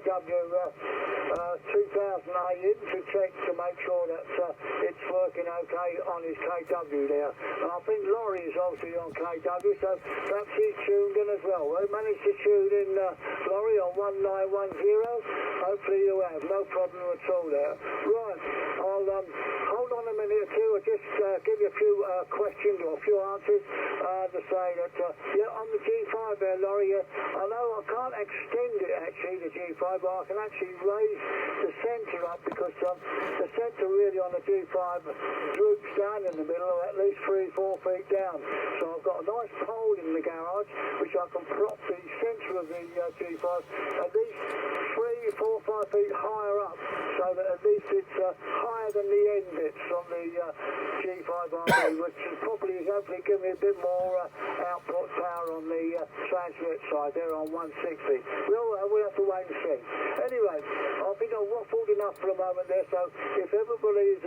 2008 in to check to make sure that it's working okay on his KW there. And I think Laurie's obviously on KW, so perhaps he's tuned in as well. We managed to tune in Laurie on 1910. Hopefully you have, no problem at all there. Right, I'll hold on a minute or two. I'll just give you a few questions or a few answers to say that, yeah, on the G5 there, Laurie, I know I can't extend it actually, the G5, but I can actually raise the centre up because the centre really on the G5 droops down in the middle, or at least 3-4 feet down. So I've got a nice pole in the garage which I can prop the centre of the G5 at least 3, 4, 5 feet higher up, so that at least it's higher than the end bits on the G5 RV, which will probably hopefully give me a bit more output power on the transmit side there on 160. We'll have to wait and see. Anyway, I think I've waffled enough for a moment there, so if everybody's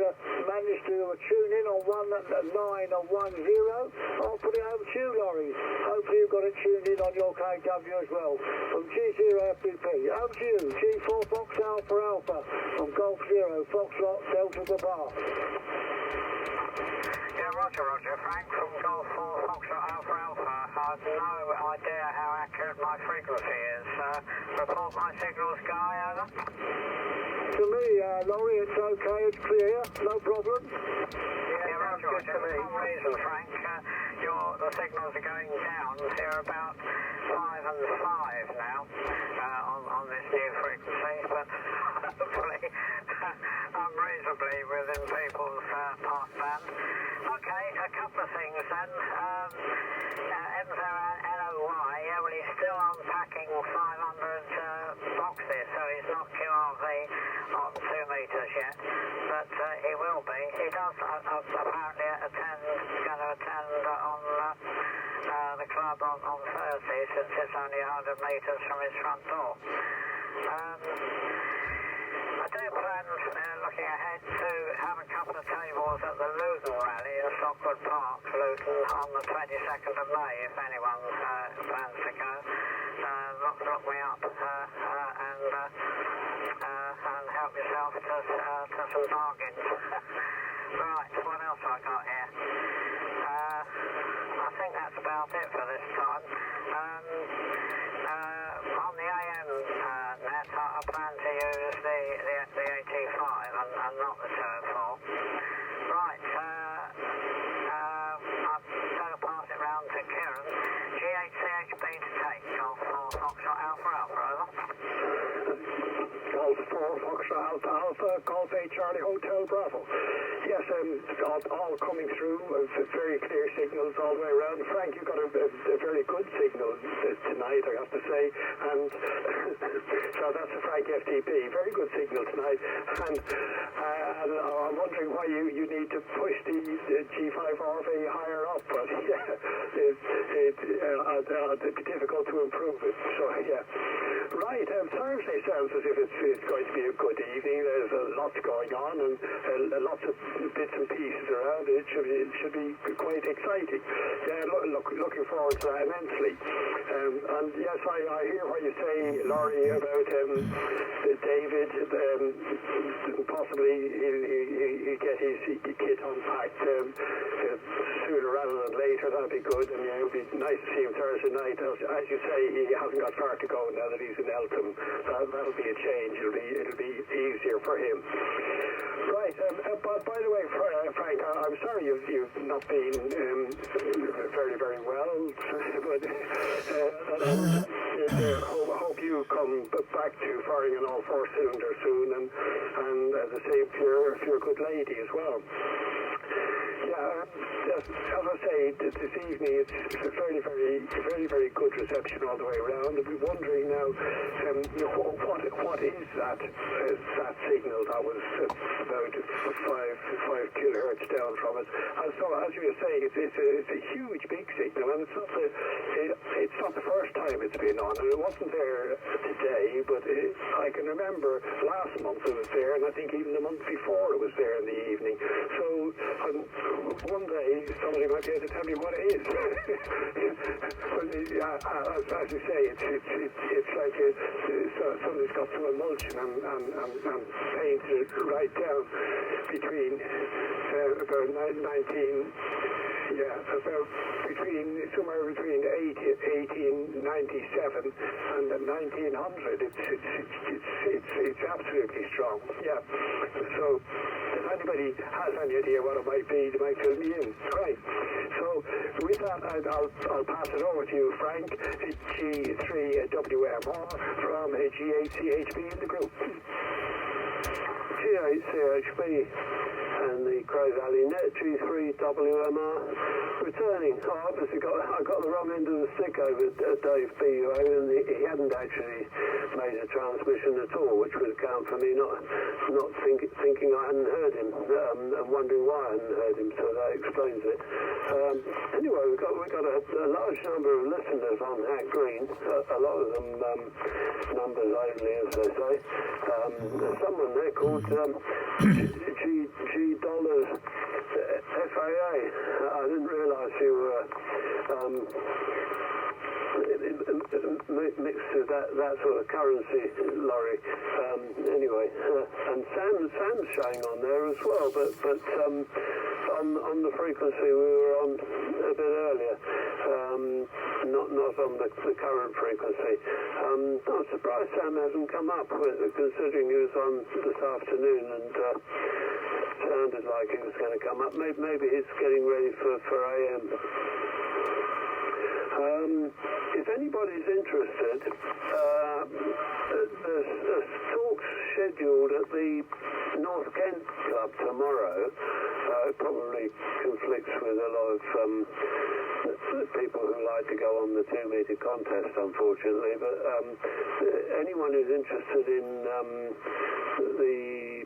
managed to tune in on 19 or 10, I'll put it over to you, Laurie. Hopefully you've got it tuned in on your KW as well. From G0FDP, over to you, G4 Fox Alpha Alpha, from Golf 0, Foxtrot Delta Papa. Yeah, Roger, Frank from Golf 4 Foxtrot Alpha Alpha. I've no idea how accurate my frequency is. Report my signals, Guy, over. To me, Laurie, it's okay, it's clear, no problem. Yeah, Roger. For some reason, Frank, the signals are going down. They're about 5 and 5 now on this new frequency, but hopefully I'm reasonably within people's pass band. Okay, a couple of things then. NOY, yeah, well, he's still unpacking 500 boxes, so he's not QRV on 2 metres yet, but he will be. He does apparently going to attend on the club on Thursday, since it's only 100 metres from his front door. I do plan, looking ahead, to have a couple of tables at the Luton rally in Stockwood Park, Luton, on the 22nd of May, if anyone plans to go. Look me up and help yourself to some bargains. Right, what else have I got here? I think that's about it for this time. On the AM net, I plan to use the AT5 and not the 204. Right, I'm going to pass it round to Kieran. G8CHB to take, Golf 4 Foxtrot Alpha Alpha, over. Golf 4 Foxtrot Alpha Alpha, Golf 8 Charlie Hotel Bravo. Yes, all coming through, very clear signals all the way around. Frank, you got a very good signal tonight, I have to say, and so that's a Frank FTP, very good signal tonight, and I'm wondering why you need to push the G5 RV higher up, but yeah, it'd be difficult to improve it, so yeah. Right, Thursday sounds as if it's going to be a good evening. There's lots going on and lots of bits and pieces around. It should be quite exciting. Yeah, looking forward to that immensely. And yes, I hear what you say, Laurie, about David. Possibly he'll get his kit unpacked sooner rather than later. That'd be good. And yeah, it would be nice to see him Thursday night. As you say, he hasn't got far to go now that he's in Eltham. That'll be a change. It'll be easier for him. Right. But by the way, Frank, I'm sorry you've not been very, very well. But I hope you come back to firing on all 4 cylinders soon, and the same for your good lady as well. Yeah, as I say, this evening it's a very, very good reception all the way around. I'll be wondering now, what is that signal that was about 5 kilohertz down from us? And so, as you were saying, it's a huge, big signal, and it's not the first time it's been on, and it wasn't there today, but I can can remember last month it was there, and I think even the month before it was there in the evening. So one day somebody might be able to tell me what it is. But as you say, it's like somebody's got some emulsion and painted it right down between about 19. Yeah, somewhere between 1897 and 1900. It's absolutely strong. Yeah. So if anybody has any idea what it might be, they might fill me in. Right. So with that, I'll pass it over to you, Frank. G3WMR from G8CHB in the group. G8CHB and the Cray Valley Net G3WMR returning. I obviously got the wrong end of the stick over Dave B.O. and he hadn't actually made a transmission at all, which would account for me not thinking I hadn't heard him and wondering why I hadn't heard him. So that explains it. Anyway, we've got a large number of listeners on Hack Green. A lot of them numbers only, as they say. There's someone there called G dollars FAA. I didn't realise you were mixed with that sort of currency, Laurie. Anyway, and Sam's showing on there as well, but on the frequency we were on a bit earlier, not on the current frequency. I'm surprised Sam hasn't come up, considering he was on this afternoon and sounded like he was going to come up. Maybe he's getting ready for AM. If anybody's interested, there's a talk scheduled at the North Kent Club tomorrow. It probably conflicts with a lot of people who like to go on the 2-metre contest, unfortunately. But anyone who's interested in the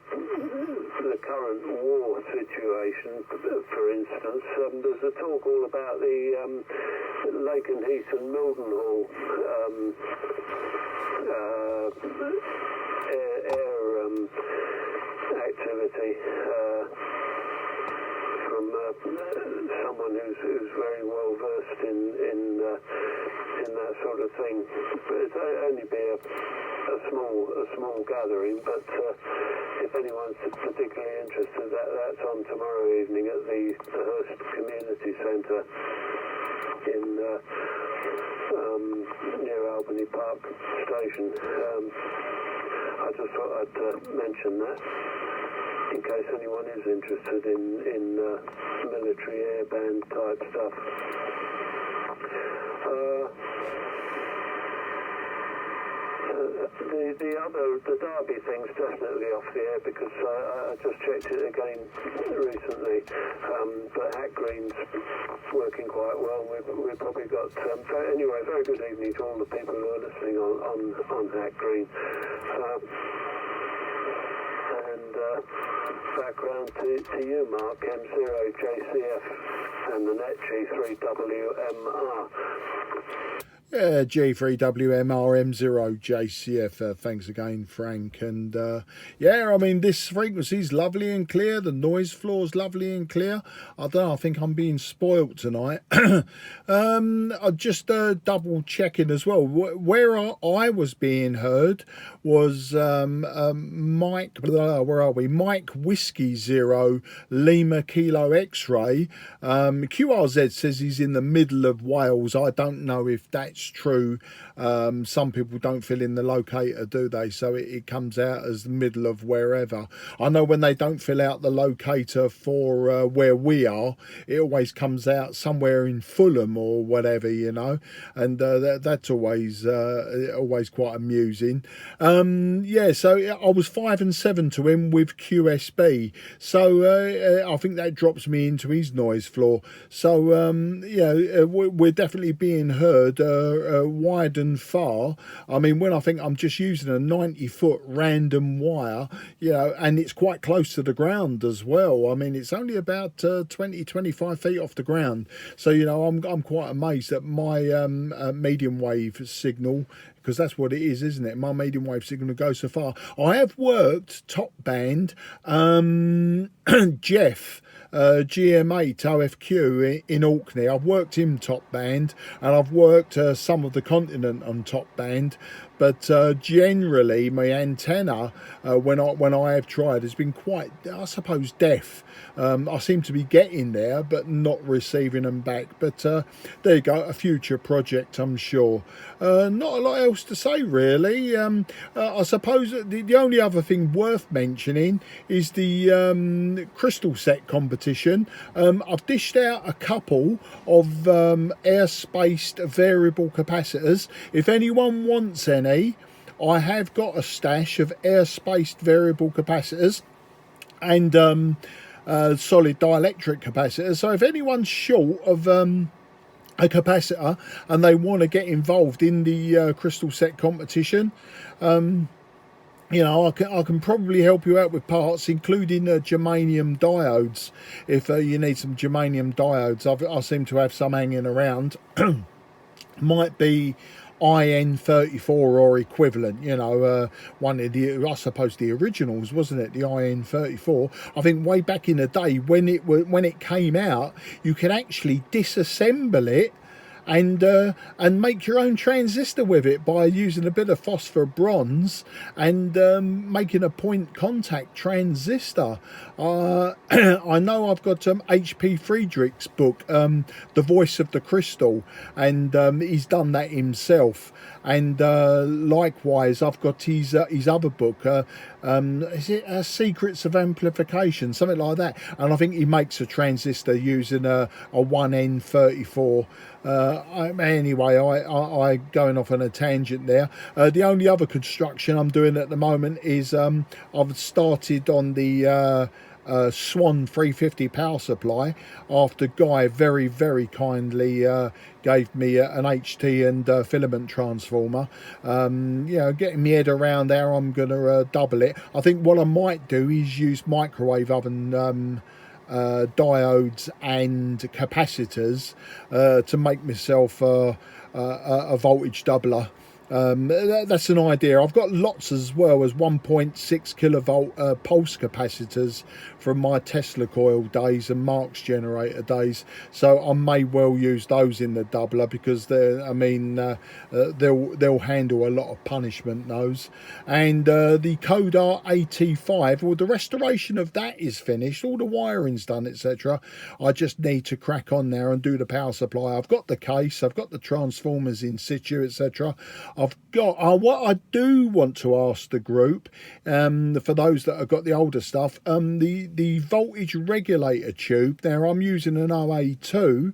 current war situation, for instance, there's a talk all about the Lakenheath and Mildenhall air activity from someone who's very well versed in that sort of thing. But it'll only be a small gathering, but if anyone's particularly interested, that's on tomorrow evening at the Hurst Community Centre in near Albany Park Station. I just thought I'd mention that in case anyone is interested in military airband type stuff. The Derby thing's definitely off the air because I just checked it again recently. But Hack Green's working quite well. We've probably got. So anyway, very good evening to all the people who are listening on Hack Green. And background to you, Mark, M0JCF and the net G3WMR. G3WMR M0JCF. Thanks again, Frank. And yeah, I mean, this frequency's lovely and clear. The noise floor's lovely and clear. I don't know, I think I'm being spoilt tonight. I'm just double checking as well. Where I was being heard was Mike, where are we? Mike Whiskey 0 Lima Kilo X-ray. QRZ says he's in the middle of Wales. I don't know if that's true. Some people don't fill in the locator, do they? So it comes out as the middle of wherever. I know when they don't fill out the locator for where we are, it always comes out somewhere in Fulham or whatever, you know, and that's always quite amusing. Yeah, so I was 5 and 7 to him with QSB, so I think that drops me into his noise floor. So yeah, we're definitely being heard wide and far. I mean, when I think I'm just using a 90-foot random wire, you know, and it's quite close to the ground as well. I mean, it's only about 20, 25 feet off the ground. So, you know, I'm quite amazed that my medium wave signal, because that's what it is, isn't it? My medium wave signal goes so far. I have worked top band, Jeff, GM8 OFQ in Orkney. I've worked him top band, and I've worked some of the continent on top band. But generally, my antenna, when I have tried, has been quite, I suppose, deaf. I seem to be getting there, but not receiving them back. But there you go, a future project, I'm sure. Not a lot else to say, really. I suppose the only other thing worth mentioning is the crystal set competition. I've dished out a couple of air-spaced variable capacitors. If anyone wants any, I have got a stash of air-spaced variable capacitors and solid dielectric capacitors. So if anyone's short of a capacitor and they want to get involved in the crystal set competition, you know, I can probably help you out with parts, including germanium diodes. If you need some germanium diodes, I seem to have some hanging around. Might be IN34 or equivalent, you know, one of the, I suppose, the originals, wasn't it? The IN34. I think way back in the day when it came out, you could actually disassemble it and make your own transistor with it by using a bit of phosphor bronze and making a point contact transistor. I know I've got H.P. Friedrich's book, The Voice of the Crystal, and he's done that himself. And likewise, I've got his other book, is it Secrets of Amplification, something like that. And I think he makes a transistor using a 1N34. Anyway, I going off on a tangent there. The only other construction I'm doing at the moment is I've started on the Swan 350 power supply after Guy very, very kindly gave me an HT and filament transformer. You know, getting my head around how I'm going to double it. I think what I might do is use microwave oven diodes and capacitors to make myself a voltage doubler. That's an idea. I've got lots as well as 1.6 kilovolt pulse capacitors from my Tesla coil days and Marx generator days, so I may well use those in the doubler because they'll handle a lot of punishment, those. And the Kodar AT5, well, the restoration of that is finished, all the wiring's done, etc. I just need to crack on there and do the power supply. I've got the case, I've got the transformers in situ, etc. I've got what I do want to ask the group, for those that have got the older stuff, the voltage regulator tube. Now I'm using an OA2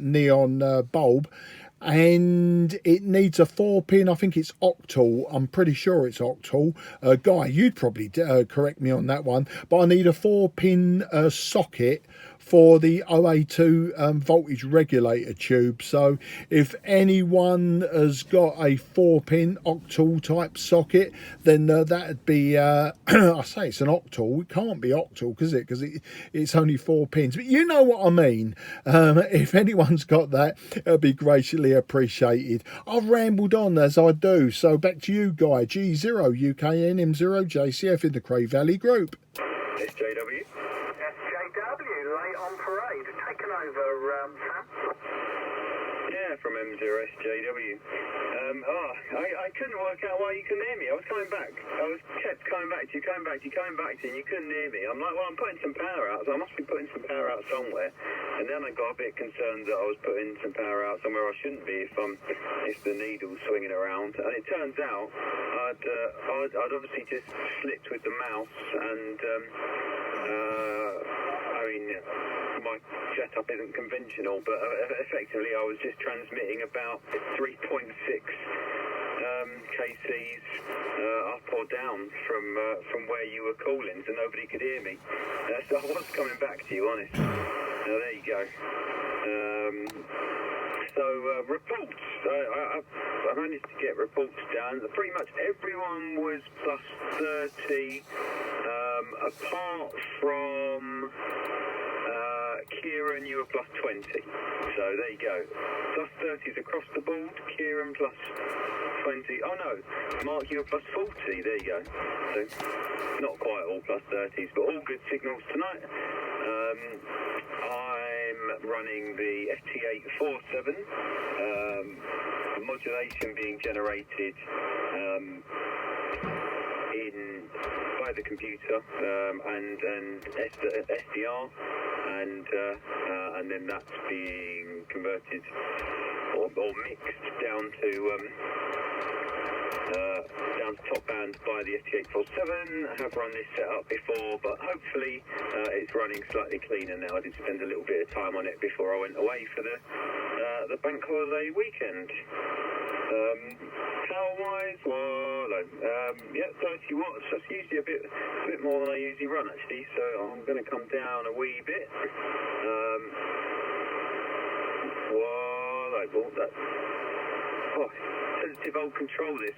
neon bulb, and it needs a 4-pin, I think it's octal, I'm pretty sure it's octal. Guy, you'd probably correct me on that one, but I need a 4-pin socket for the OA2 voltage regulator tube. So if anyone has got a 4-pin octal type socket, then that'd be I say it's an octal, it can't be octal because it's only 4 pins, but you know what I mean. If anyone's got that, it'll be greatly appreciated. I've rambled on as I do, so back to you, Guy. G0 UKN M0 JCF in the Cray Valley group. SJW. Late on parade, taken over, Sam. Yeah, from M0SJW. I couldn't work out why you couldn't hear me. I was coming back. I was kept coming back to you, and you couldn't hear me. I'm like, well, I'm putting some power out, so I must be putting some power out somewhere. And then I got a bit concerned that I was putting some power out somewhere I shouldn't be if the needle's swinging around. And it turns out I'd obviously just slipped with the mouse, and my setup isn't conventional, but effectively I was just transmitting about 3.6 kcs up or down from where you were calling, so nobody could hear me. So I was coming back to you, honest. There you go. So reports, I managed to get reports down. Pretty much everyone was plus 30, apart from Kieran, you were plus 20. So there you go. Plus 30s across the board. Kieran plus 20. Oh no, Mark, you were plus 40. There you go. So not quite all plus 30s, but all good signals tonight. I'm running the FT847. Modulation being generated by the computer and SDR, and then that's being converted or mixed down to top band by the FT847. I have run this setup before, but hopefully it's running slightly cleaner now. I did spend a little bit of time on it before I went away for the bank holiday weekend. Power-wise, well, yeah, 30 watts. That's usually a bit more than I usually run, actually. So I'm going to come down a wee bit. Well, I bought that. Oh, sensitive old control this.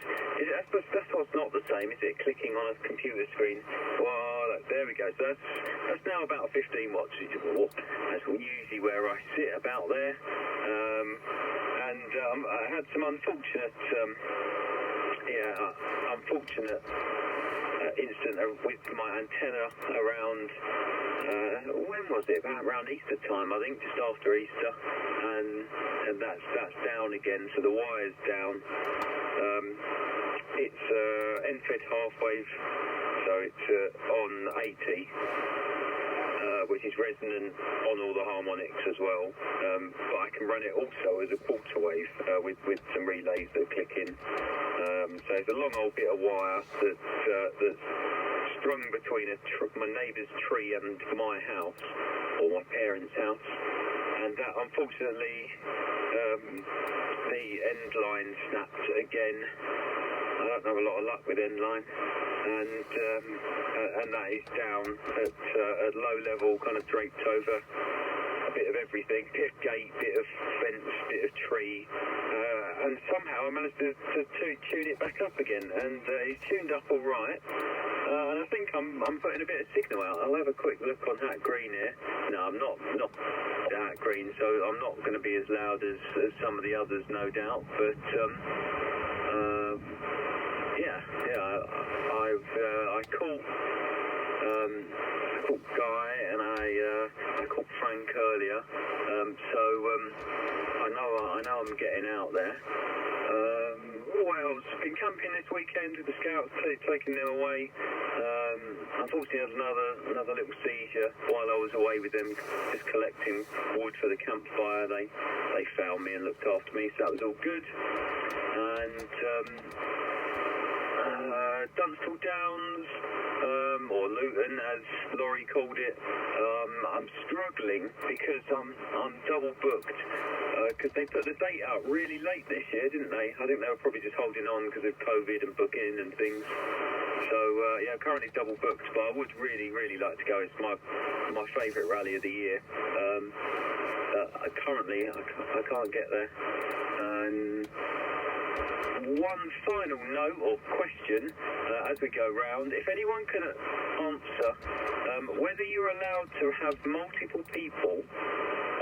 That's what's not the same, is it? Clicking on a computer screen. Well, there we go. So that's now about 15 watts. That's usually where I sit, about there. And I had some unfortunate incident with my antenna around, when was it? About around Easter time, I think, just after Easter, and that's down again, so the wire's down. It's end-fed half-wave, so it's on 80, which is resonant on all the harmonics as well, but I can run it also as a quarter wave with some relays that click in. So it's a long old bit of wire that's strung between my neighbour's tree and my house, or my parents' house, and that, unfortunately, the end line snapped again. I don't have a lot of luck with end line, and that is down at low level, kind of draped over a bit of everything, bit of gate, bit of fence, bit of tree, and somehow I managed to tune it back up again, and it's tuned up all right. And I think I'm putting a bit of signal out. I'll have a quick look on Hat Green here. No, I'm not Hat Green, so I'm not going to be as loud as some of the others, no doubt. But I caught Guy and I caught Frank earlier. So I know I'm getting out there. What else? Been camping this weekend with the scouts, taking them away. Unfortunately, I had another little seizure while I was away with them, just collecting wood for the campfire. They found me and looked after me, so that was all good. And Dunstall Downs, or Luton as Laurie called it, I'm struggling because I'm double booked, because they put the date out really late this year, didn't they? I think they were probably just holding on because of COVID and booking and things. So yeah, currently double booked, but I would really like to go. It's my favourite rally of the year. Currently I can't get there. And one final note or question as we go round: if anyone can answer whether you're allowed to have multiple people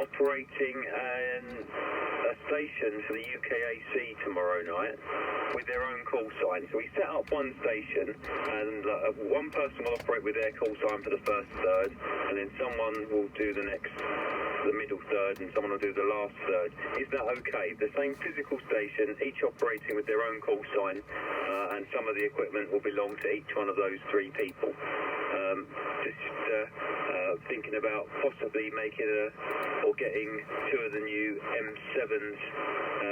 operating a station for the UKAC tomorrow night with their own call sign. So we set up one station, and one person will operate with their call sign for the first third, and then someone will do the middle third, and someone will do the last third. Is that okay? The same physical station, each operating with their own call sign, and some of the equipment will belong to each one of those three people. Thinking about possibly making or getting two of the new M7s,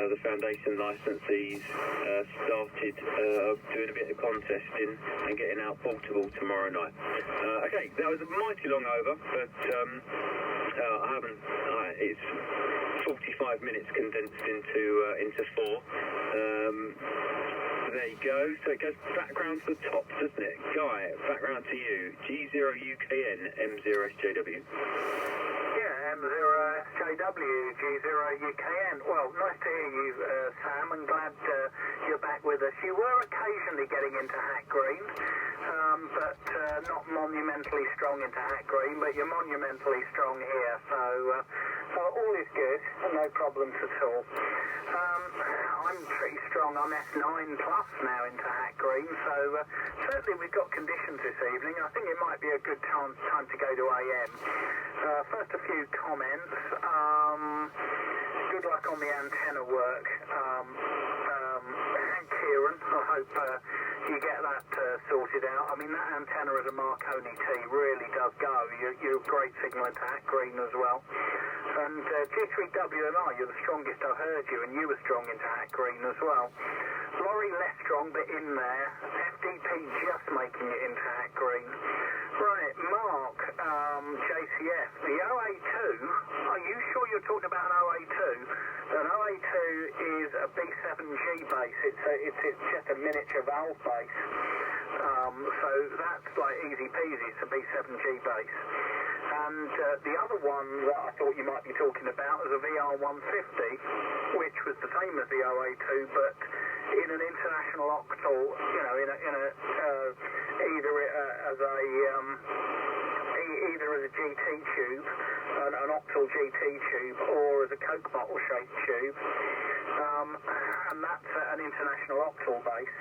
the foundation licensees, started doing a bit of contesting and getting out portable tomorrow night. Okay, that was a mighty long over, but I haven't. It's 45 minutes condensed into 4. There you go. So it goes background to the top, doesn't it? Guy, background to you. G0UKN M0SJW. Yeah, M0SJW. KW, G0UKN. Well, nice to hear you, Sam, and glad you're back with us. You were occasionally getting into Hat Green, but not monumentally strong into Hat Green, but you're monumentally strong here, so all is good, no problems at all. I'm pretty strong. I'm S9 plus now into Hat Green, so certainly we've got conditions this evening. I think it might be a good time to go to AM. First, a few comments. Good luck on the antenna work, Kieran. I hope you get that sorted out. I mean, that antenna as a Marconi T really does go. You're a great signal into Hat Green as well. And G3WMR, you're the strongest I've heard you, and you were strong into Hat Green as well. Laurie less strong, but in there. FDP just making it into Hat Green. Right, Mark, JCF, the OA2, are you sure you're talking about an OA2? An OA2 is a B7G base. It's just a miniature valve base. So that's like easy peasy. It's a B7G base. And the other one that I thought you might be talking about is a VR150, which was the same as the OA2, but in an international octal, you know, either as a GT tube, an octal GT tube, or as a Coke bottle shaped tube. And that's an international octal base.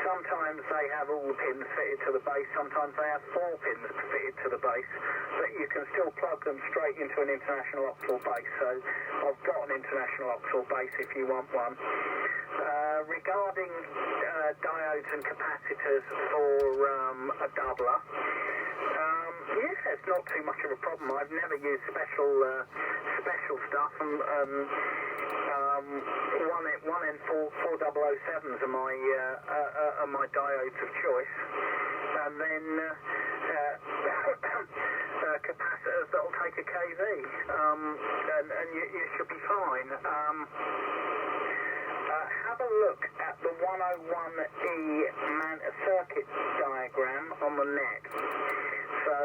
Sometimes they have all the pins fitted to the base, sometimes they have 4 pins fitted to the base, but you can still plug them straight into an international octal base. So I've got an international octal base if you want one. Regarding diodes and capacitors for a doubler, yeah, it's not too much of a problem. I've never used special stuff. 1N4007s are my diodes of choice, and then capacitors that'll take a kV, and you should be fine. Have a look at the 101E circuit diagram on the net. So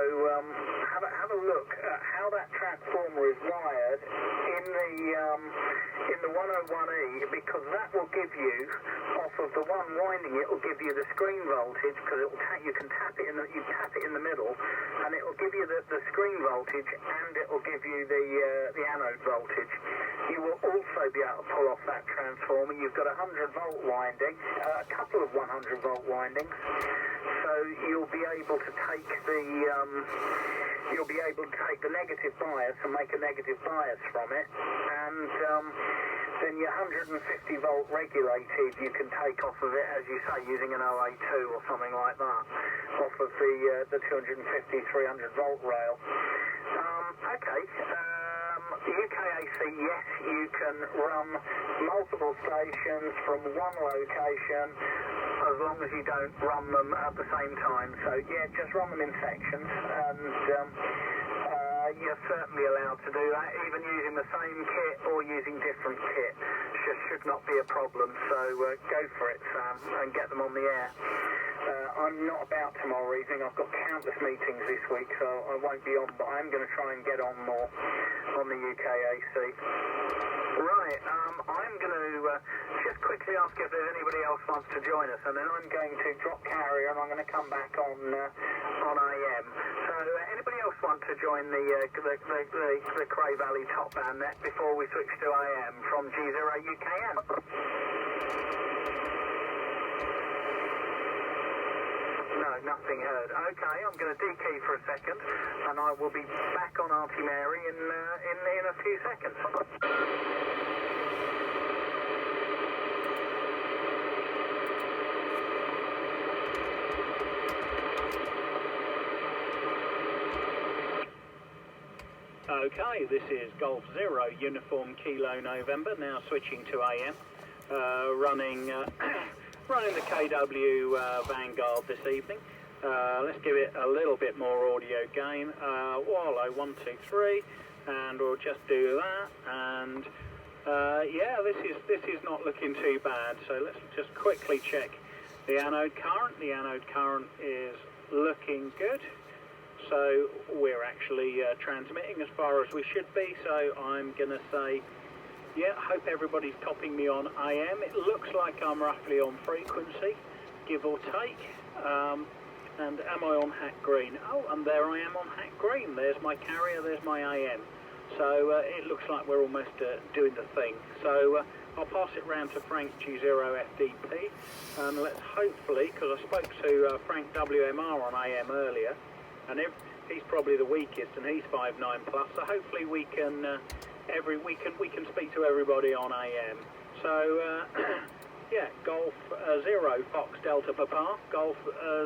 have a look at how that transformer is wired in the 101E, because that will give you, off of the one winding, it will give you the screen voltage, because you can tap it in the middle, and it will give you the screen voltage, and it will give you the anode voltage. You will also be able to pull off that transformer. You've got a 100-volt winding, a couple of 100-volt windings, so you'll be able to take the negative bias and make a negative bias from it, and then your 150-volt regulated you can take off of it, as you say, using an OA2 or something like that, off of the 250, 300-volt rail. Okay. UKAC, yes, you can run multiple stations from one location as long as you don't run them at the same time. So, yeah, just run them in sections, and you're certainly allowed to do that, even using the same kit or using different kit. Should not be a problem, so go for it, Sam, and get them on the air. I'm not about tomorrow evening. I've got countless meetings this week, so I won't be on, but I'm going to try and get on more on the UKAC. Right, I'm going to just quickly ask if there's anybody else wants to join us, and then I'm going to drop carrier and I'm going to come back on AM. So anybody else want to join the Cray Valley top band net before we switch to AM from G0UKN? No, nothing heard. Okay, I'm going to dekey for a second, and I will be back on Auntie Mary in a few seconds. Okay, this is Golf 0 Uniform Kilo November, now switching to AM, running the KW Vanguard this evening. Let's give it a little bit more audio gain. Wallow 1, 2, 3, and we'll just do that. And yeah, this is not looking too bad. So let's just quickly check the anode current. The anode current is looking good. so we're actually transmitting as far as we should be. So I'm going to say, yeah, hope everybody's copying me on AM. It looks like I'm roughly on frequency, give or take. And am I on Hack Green? Oh, and there I am on Hack Green. There's my carrier, there's my AM. So it looks like we're almost doing the thing. So I'll pass it round to Frank G0FDP, and let's hopefully, because I spoke to Frank WMR on AM earlier, and he's probably the weakest, and he's 5.9 plus. So hopefully we can we can speak to everybody on AM. So yeah, Golf 0 Fox Delta Papa, Golf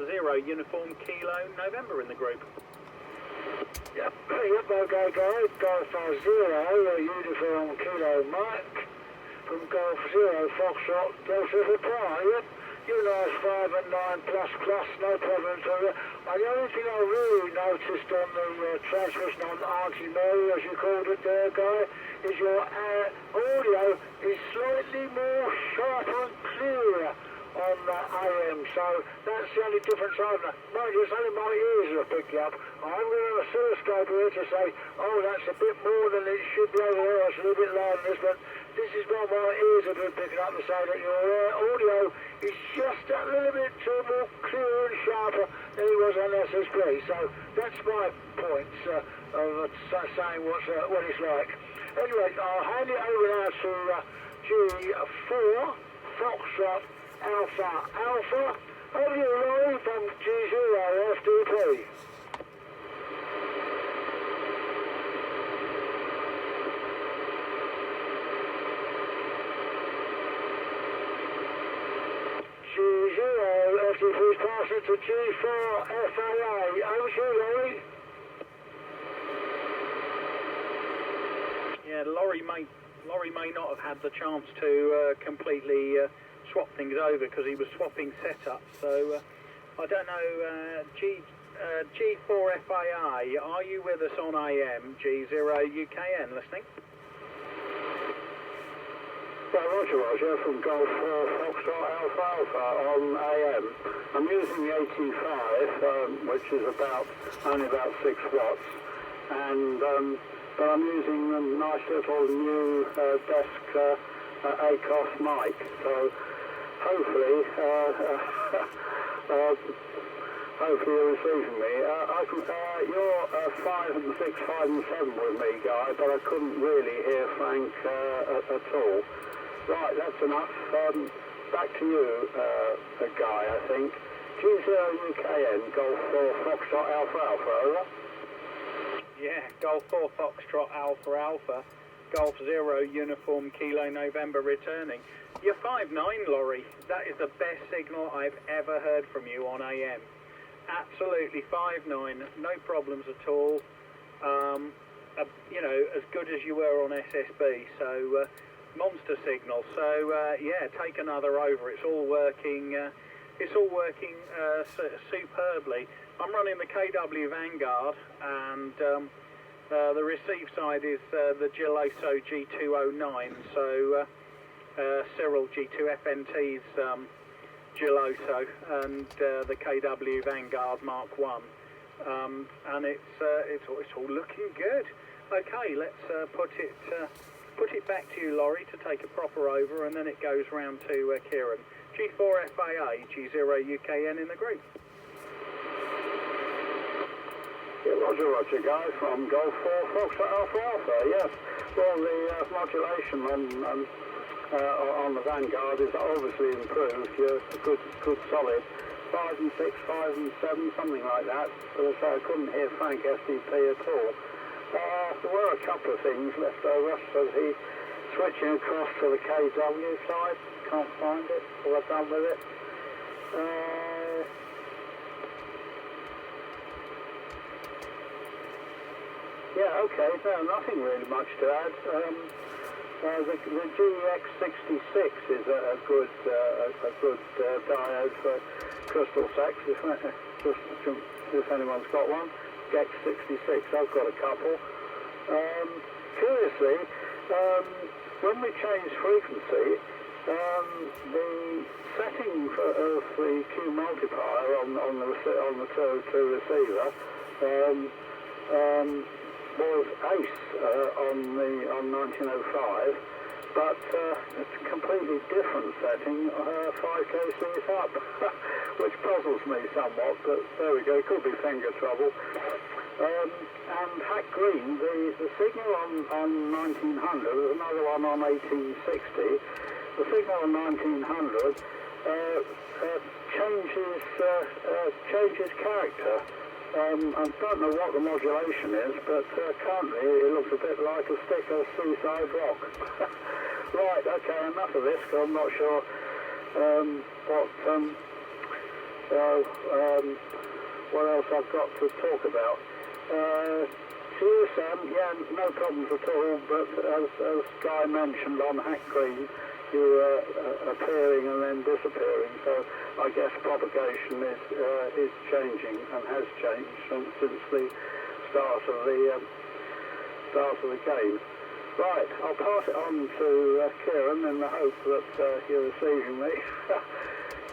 0 Uniform Kilo November in the group. Yep, okay guys, Golf 0 Uniform Kilo Mike from Golf 0 Foxtrot Delta Papa. Yep, you nice 5 and 9 plus, no problem at all. And the only thing I really noticed on the transmission on Auntie Mary, as you called it there, Guy, is your audio is slightly more sharp and clearer on AM, so that's the only difference I've noticed. Mind you, it's only my ears that are picking up. I'm going to have a oscilloscope here to say, oh, that's a bit more than it should be over there, it's a little bit louder than this, but this is what my ears have been picking up to say that your audio is just a little bit more clearer and sharper than it was on SSB. So that's my points of saying what it's like. Anyway, I'll hand it over now to G4 Foxtrot Alpha. Over to you, Laurie, from G0FDP. G0FDP's passing to G4 FAA. Over to you, Laurie. Yeah, Laurie may not have had the chance to completely swap things over because he was swapping setups. So I don't know. G4 FAA, are you with us on AM? G0 UKN listening? Well, Roger, from Golf 4 Foxtrot Alpha on AM. I'm using the 85, which is only about 6 watts, and but I'm using a nice little new desk ACOS mic, so hopefully you're receiving me. You're 5 and 6, 5 and 7 with me, Guy, but I couldn't really hear Frank at all. Right, that's enough. Back to you, Guy, I think. G0 UKN, Golf 4 Foxtrot Alpha, over. Yeah, Golf 4 Foxtrot Alpha, Golf 0 Uniform Kilo November returning. You're 5.9, Laurie. That is the best signal I've ever heard from you on AM. Absolutely 5.9, no problems at all. You know, as good as you were on SSB, so monster signal. So yeah, take another over. It's all working. Superbly. I'm running the KW Vanguard, and the receive side is the Geloso G209, so Cyril G2FNT's Geloso, and the KW Vanguard Mark 1, and it's all looking good. Okay, let's put it back to you, Laurie, to take a proper over, and then it goes round to Kieran. G4 FAA, G0 UKN in the group. Yeah, Roger, Guy, from Golf 4 Foxtrot Alpha, yes. Well, the modulation on the Vanguard is obviously improved. You're good solid. 5 and 6, 5 and 7, something like that. But I couldn't hear Frank SDP at all. There were a couple of things left over, so he switching across to the KW side. Can't find it. What I've done with it. Yeah, okay. No, nothing really much to add. The GX66 is a good diode for crystal sex. If anyone's got one, GX66. I've got a couple. Curiously, when we change frequency, the setting of the Q multiplier on the 202 receiver was ace on 1905, but it's a completely different setting, 5 kcs up, which puzzles me somewhat, but there we go, could be finger trouble. And Hack Green, the signal on 1900, there's another one on 1860, the signal on 1900 changes character. I don't know what the modulation is, but currently it looks a bit like a stick of seaside rock. Right, okay, enough of this, because I'm not sure what else I've got to talk about. To you, Sam, yeah, no problems at all, but as Guy mentioned on Hack Green, you were appearing and then disappearing, so I guess propagation is changing and has changed since the start of the game. Right, I'll pass it on to Kieran in the hope that you're receiving me.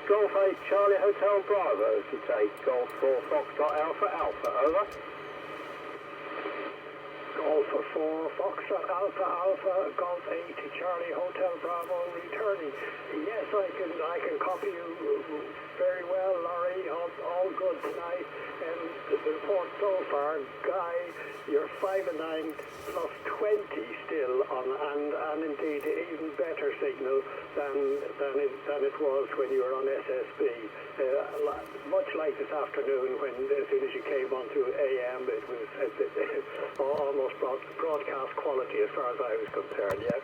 Golf 8 Charlie Hotel Bravo to take Golf 4 Foxtrot Alpha Alpha, over. Golf 4 Foxtrot Alpha Alpha, Golf 8 Charlie Hotel Bravo returning. Yes, I can copy you very well, Laurie. All good tonight. And the report so far, Guy, you're 5 and 9 plus 20 still on, and indeed even better signal than it was when you were on SSB. Much like this afternoon, when as soon as you came onto AM, it was almost broadcast quality as far as I was concerned. Yeah,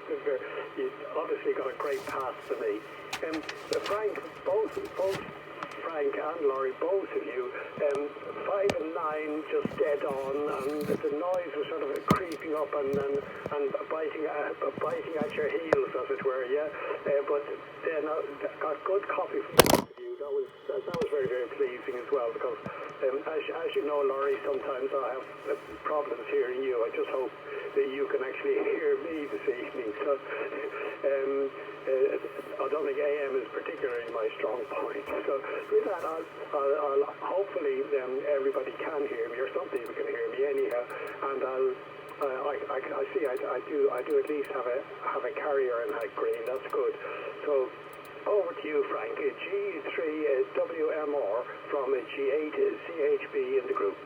you obviously got a great pass to me. Frank, both Frank and Laurie, both of you, 5 and 9 just dead on, and the noise was sort of creeping up and biting at your heels, as it were. Yeah, but then I got good copy from both of you. That was very, very pleasing as well, because as you know, Laurie, sometimes I have problems hearing you. I just hope that you can actually hear me this evening. So I don't think AM is particularly my strong point. So with that, I'll hopefully everybody can hear me, or some people can hear me anyhow, and I see I do at least have a carrier in Hack Green. That's good. So over to you, Frank. G3 WMR from G8 CHB in the group.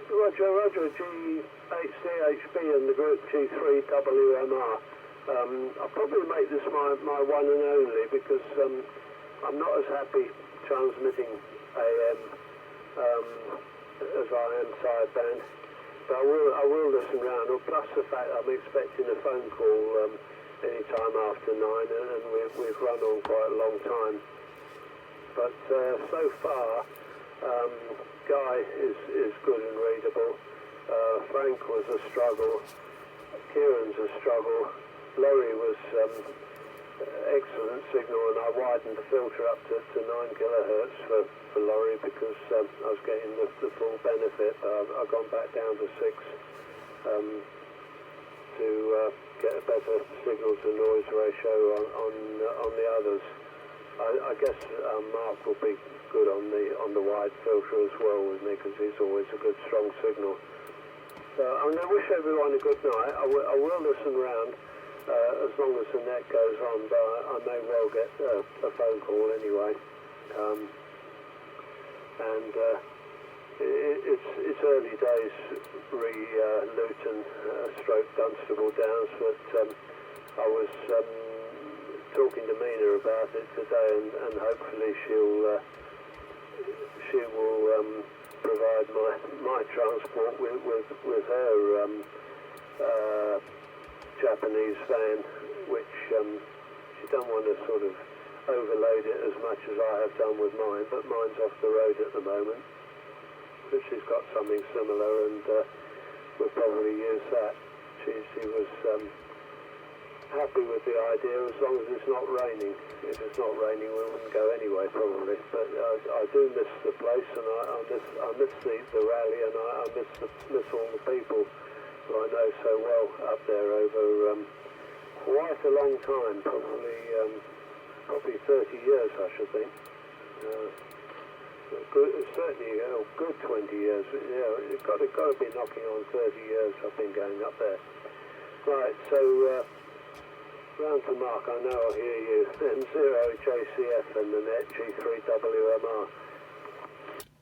Roger, G8 CHB in the group, G3 WMR. I'll probably make this my one and only, because I'm not as happy transmitting AM as I am sideband, but I will listen round. Plus the fact I'm expecting a phone call any time after 9, and we've run on quite a long time. But so far, Guy is good and readable. Frank was a struggle. Kieran's a struggle. Laurie was excellent signal, and I widened the filter up to 9 kilohertz for Laurie, because I was getting the full benefit. I've gone back down to 6 to get a better signal to noise ratio on the others. I guess Mark will be good on the wide filter as well with me, because he's always a good strong signal. I'm going to wish everyone a good night. I will listen round as long as the net goes on, but I may well get a phone call anyway. It's early days Luton stroke Dunstable Downs, but I was talking to Mina about it today, and hopefully she will provide my transport with her Japanese van, which she don't want to sort of overload it as much as I have done with mine, but mine's off the road at the moment. But she's got something similar, and we'll probably use that. She was happy with the idea, as long as it's not raining. If it's not raining, we wouldn't go anyway, probably. But I do miss the place, and I miss the rally, and I miss all the people who I know so well up there over quite a long time, probably 30 years, I should think. Good, certainly a good 20 years. Yeah, it's got to be knocking on 30 years, I think, going up there. Right, so round to Mark, I know I'll hear you. M0JCF and the net G3WMR.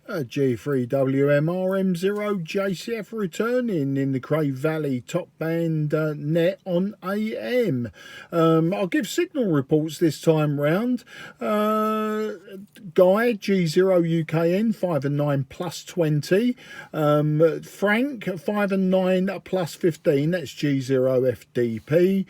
G3WMR M0JCF returning in the Cray Valley top band net on AM. I'll give signal reports this time round. Guy G0UKN 5 and 9 plus 20. Frank 5 and 9 plus 15. That's G0FDP.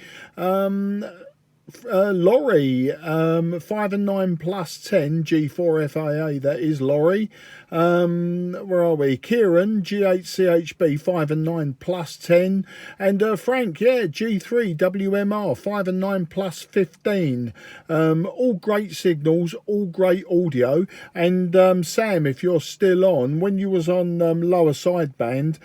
Laurie 5 and 9 plus 10 G4FAA, that is Laurie. Where are we? Kieran G8CHB 5 and 9 plus 10, and Frank, yeah, G3WMR 5 and 9 plus 15. All great signals, all great audio. And Sam, if you're still on, when you was on lower sideband,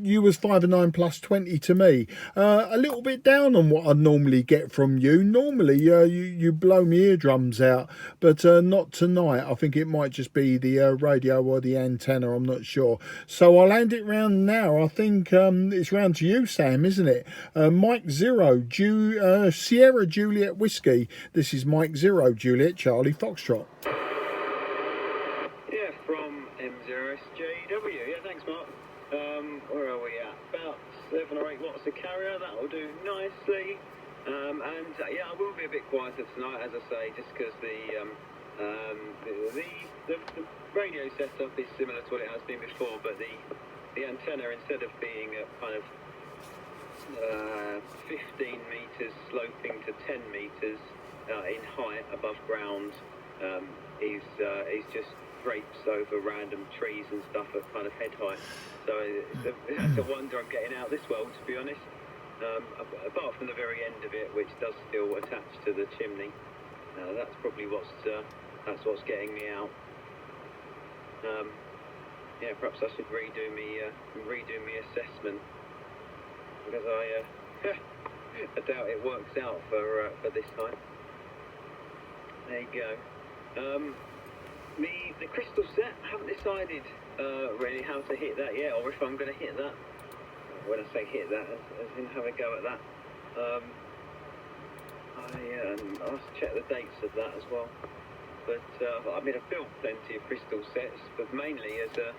you was 5 and 9 plus 20 to me. A little bit down on what I normally get from you. Normally you blow me eardrums out, but not tonight. I think it might just be the radio or the antenna, I'm not sure. So I'll hand it round now. I think it's round to you, Sam, isn't it? Mike 0 Sierra Juliet Whiskey. This is Mike 0 Juliet Charlie Foxtrot. Yeah, from M0SJW. Yeah, thanks, Mark. Where are we at? About 7 or 8 watts of carrier. That'll do nicely. Yeah, I will be a bit quieter tonight, as I say, just because the radio setup is similar to what it has been before, but the antenna, instead of being at kind of 15 metres sloping to 10 metres in height above ground, is just drapes over random trees and stuff at kind of head height. So it's a wonder I'm getting out this well, to be honest. Apart from the very end of it, which does still attach to the chimney, that's probably what's getting me out. Yeah, perhaps I should redo me assessment, because I doubt it works out for this time. There you go. The crystal set, I haven't decided really how to hit that yet, or if I'm going to hit that. When I say hit that, as in have a go at that. I'll have to check the dates of that as well. But I mean, I've built plenty of crystal sets, but mainly as a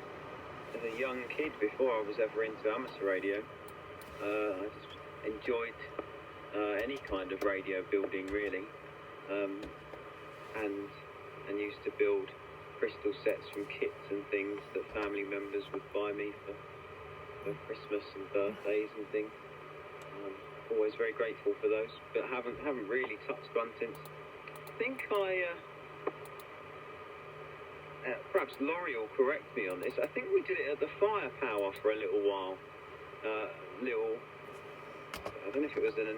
young kid before I was ever into amateur radio. I just enjoyed any kind of radio building, really, and used to build crystal sets from kits and things that family members would buy me for Christmas and birthdays and things. Always very grateful for those, but haven't really touched one since. I think perhaps Laurie will correct me on this. I think we did it at the Firepower for a little while. I don't know if it was an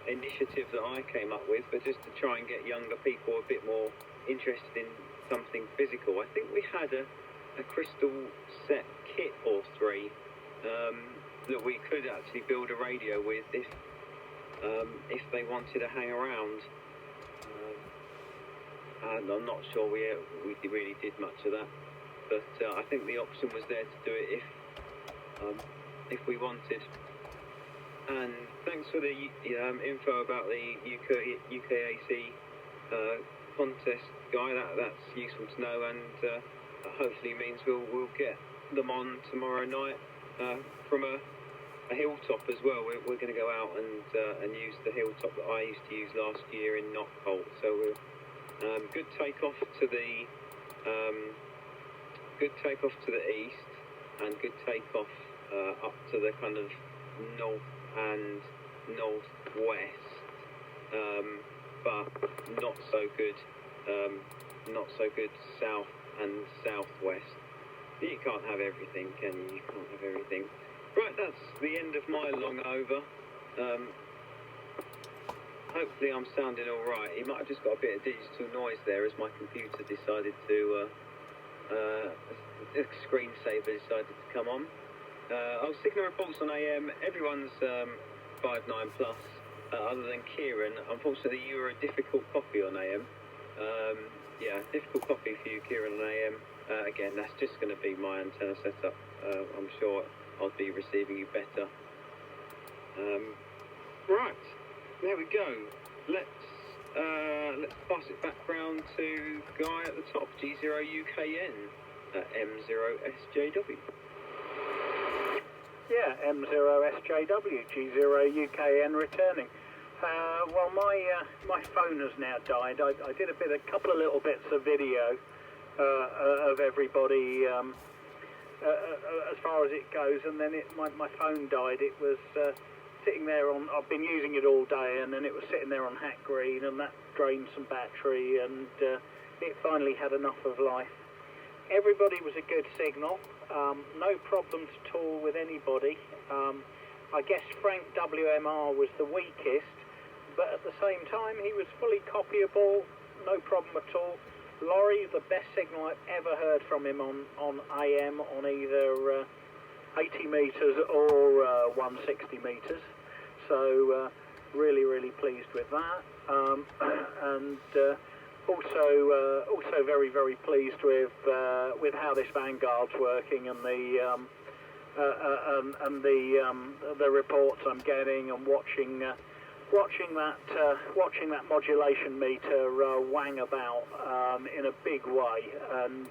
initiative that I came up with, but just to try and get younger people a bit more interested in something physical. I think we had a crystal set kit or 3 that we could actually build a radio with if they wanted to hang around. And I'm not sure we really did much of that, but I think the option was there to do it if we wanted. And thanks for the info about the UKAC contest, Guy. That's useful to know, and hopefully means we'll get them on tomorrow night from a hilltop as well. We're going to go out and use the hilltop that I used to use last year in Knockholt. So we'll good takeoff to the east, and good takeoff up to the kind of north and northwest, but not so good south and southwest. You can't have everything, can you? You can't have everything. Right, that's the end of my long over. Hopefully I'm sounding all right. You might have just got a bit of digital noise there as my computer decided to, screensaver decided to come on. Signal reports on AM, everyone's 5.9 plus, other than Kieran. Unfortunately, you were a difficult copy on AM. Yeah, difficult copy for you, Kieran, on AM. Again, that's just going to be my antenna setup. I'm sure I'll be receiving you better. Right, there we go. Let's pass it back round to Guy at the top, G0UKN, M0SJW. Yeah, M0SJW, G0UKN returning. Well, my phone has now died. I did a couple of little bits of video of everybody as far as it goes, and then my phone died. It was sitting there on. I've been using it all day, and then it was sitting there on Hack Green, and that drained some battery, and it finally had enough of life. Everybody was a good signal. No problems at all with anybody. I guess Frank WMR was the weakest, but at the same time he was fully copyable, no problem at all. Laurie, the best signal I've ever heard from him on AM on either 80 metres or 160 metres. So really pleased with that. And also very pleased with how this Vanguard's working and the reports I'm getting, and watching that modulation meter wang about in a big way, and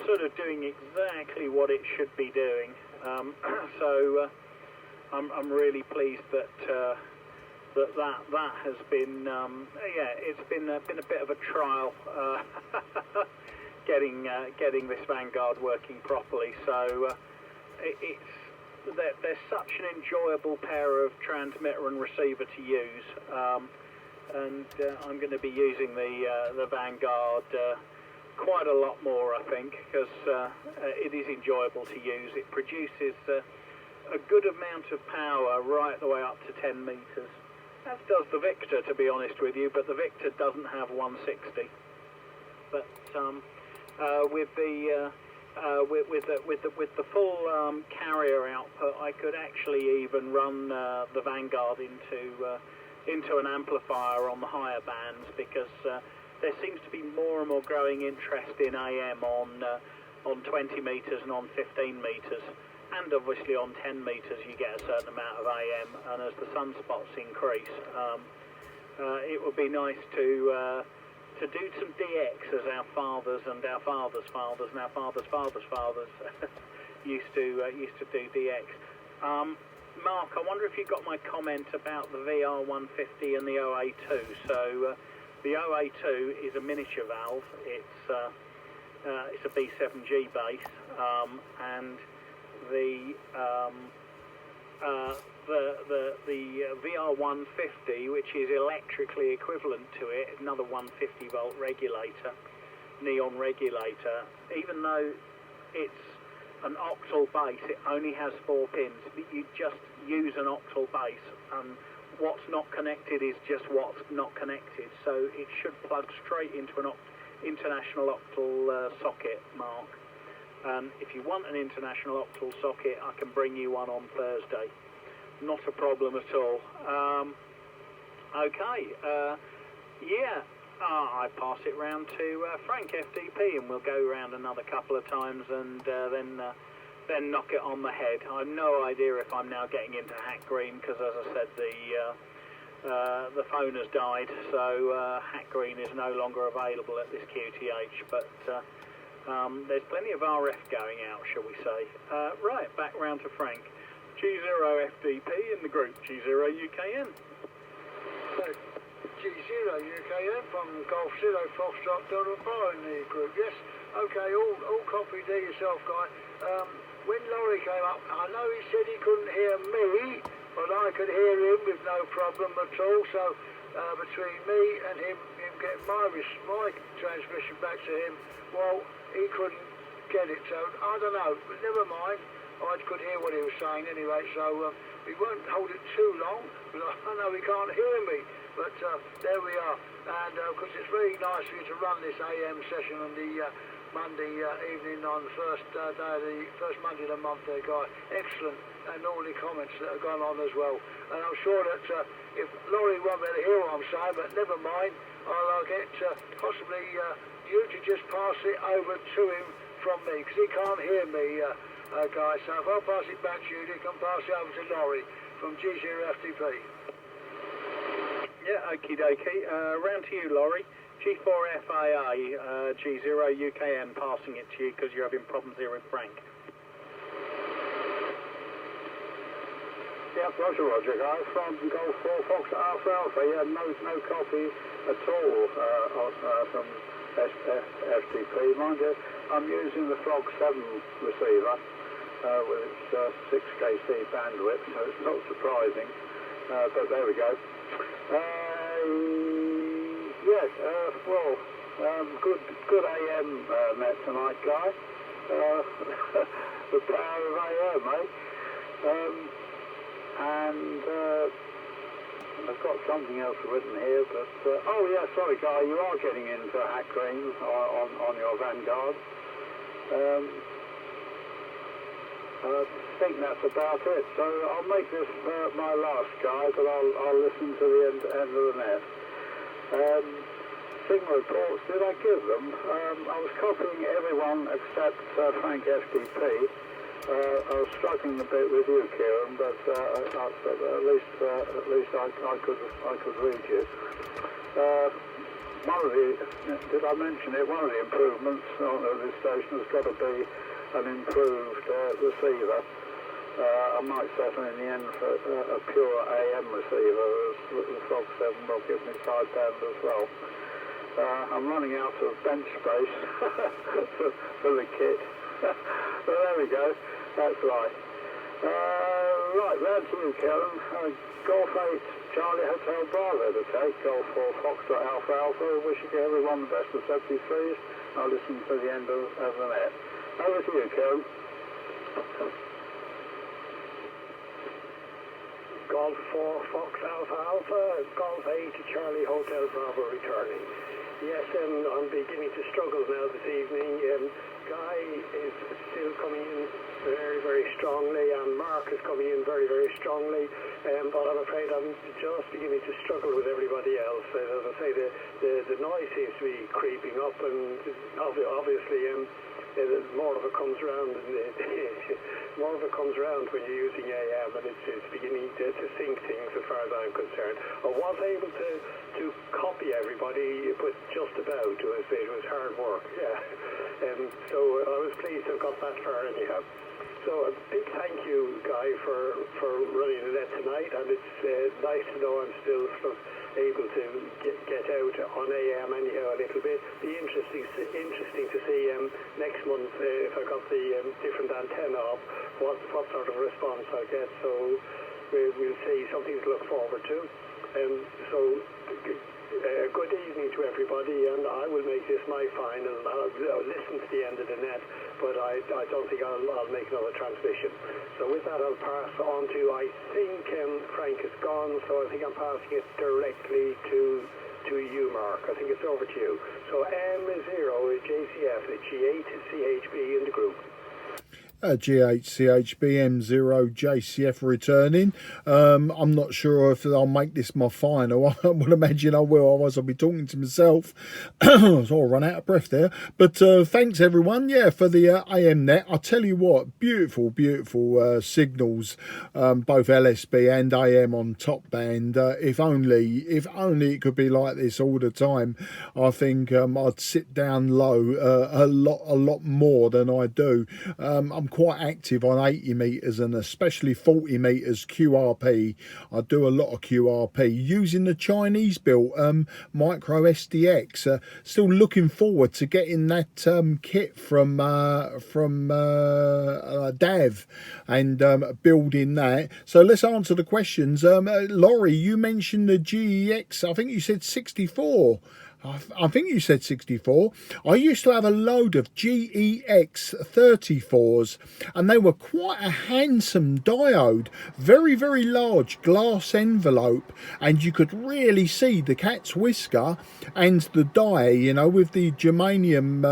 sort of doing exactly what it should be doing. So I'm really pleased that has been it's been a bit of a trial getting this Vanguard working properly. So they're such an enjoyable pair of transmitter and receiver to use, and I'm going to be using the Vanguard quite a lot more, I think, because it is enjoyable to use. It produces a good amount of power right the way up to 10 metres, as does the Victor, to be honest with you, but the Victor doesn't have 160. But with the full carrier output, I could actually even run the Vanguard into an amplifier on the higher bands, because there seems to be more and more growing interest in AM on 20 metres and on 15 metres, and obviously on 10 metres you get a certain amount of AM, and as the sunspots increase, it would be nice to do some DX, as our fathers and our fathers' fathers and our fathers' fathers' fathers used to do DX. Mark, I wonder if you got my comment about the VR150 and the OA2. So the OA2 is a miniature valve. It's a B7G base, and the VR150, which is electrically equivalent to it, another 150 volt regulator, neon regulator. Even though it's an octal base, it only has 4 pins. You just use an octal base, and what's not connected is just what's not connected. So it should plug straight into an international octal socket, Mark. If you want an international octal socket, I can bring you one on Thursday. Not a problem at all. Okay, I pass it round to Frank FDP, and we'll go round another couple of times, and then knock it on the head. I've no idea if I'm now getting into Hack Green, because as I said, the phone has died, so Hack Green is no longer available at this QTH, but there's plenty of RF going out, shall we say. Right, back round to Frank. G0FDP in the group, G0UKN. G0UKN from Golf Zero Foxtrot Delta Bravo in the group, yes. Okay, all copy to yourself, Guy. When Laurie came up, I know he said he couldn't hear me, but I could hear him with no problem at all. So between me and him getting my transmission back to him, well, he couldn't get it. So I don't know, but never mind. I could hear what he was saying anyway, so we won't hold it too long, because I know he can't hear me. But there we are, and of course it's very nice for you to run this AM session on the Monday evening on the first first Monday of the month there, Guy. Excellent, and all the comments that have gone on as well. And I'm sure that if Laurie won't be able to hear what I'm saying, but never mind, I'll get possibly you to just pass it over to him from me, because he can't hear me, guys. So if I pass it back to you, you can pass it over to Laurie from G0FTP. Yeah, okie dokie. Round to you, Laurie. G4FAA, G0UKN, passing it to you because you're having problems here with Frank. Yeah, Roger, guys, from Golf 4 Fox Alpha. Yeah, no copy at all from FTP. Mind you, I'm using the Frog 7 receiver with its 6 kc bandwidth, so it's not surprising. But there we go. Yes, good AM net tonight, guys. The power of AM, eh? And I've got something else written here, but oh yeah, sorry, Guy, you are getting into Hack Green on your Vanguard. I think that's about it. So I'll make this my last, Guy, but I'll listen to the end of the net. Signal reports, did I give them? I was copying everyone except Frank FTP. I was struggling a bit with you, Kieran, but at least I could read you. One of the, did I mention it? One of the improvements on this station has got to be an improved receiver. I might settle in the end for a pure AM receiver, as the Frog 7 will give me sideband as well. I'm running out of bench space for the kit. But there we go. That's right. Right, round to you, Karen. Golf 8, Charlie Hotel Bravo to take. Golf 4, Foxtrot Alpha Alpha. Wishing everyone the best of 73s. I'll listen to the end of the net. Over to you, Karen. Golf 4, Fox Alpha Alpha, Golf 8, Charlie Hotel Bravo returning. Yes, I'm beginning to struggle now this evening. Guy is still coming in very, very strongly, and Mark is coming in very, very strongly, but I'm afraid I'm just beginning to struggle with everybody else. As I say, the noise seems to be creeping up, and obviously more of it comes around, and more of it comes around when you're using AM, and it's beginning to sync things as far as I'm concerned. I was able to copy everybody, but just about. It was hard work, yeah. So I was pleased to have got that far anyhow. So a big thank you, Guy, for running the net tonight, and it's nice to know I'm still sort of able to get out on AM anyhow a little bit. Be interesting to see next month if I got the different antenna up, what sort of response I'll get. So we'll see, something to look forward to. Good evening to everybody, and I will make this my final. I'll listen to the end of the net, but I don't think I'll make another transmission. So with that, I'll pass on to, I think Frank is gone, so I think I'm passing it directly to you, Mark. I think it's over to you. So M0 JCF, G8 CHB in the group. G8CHBM0 JCF returning. I'm not sure if I'll make this my final. I would imagine I will, otherwise I'll be talking to myself. So I'll run out of breath there. But thanks everyone, yeah, for the AM net. I tell you what, beautiful signals, both LSB and AM on top band. If only it could be like this all the time. I think I'd sit down low a lot more than I do. I'm quite active on 80 meters and especially 40 meters QRP. I do a lot of QRP using the Chinese built micro SDX. Still looking forward to getting that kit from Dav and building that. So let's answer the questions. Laurie, you mentioned the GEX. I think you said 64. I think you said 64. I used to have a load of GEX 34s, and they were quite a handsome diode, very large glass envelope, and you could really see the cat's whisker and the die, you know, with the germanium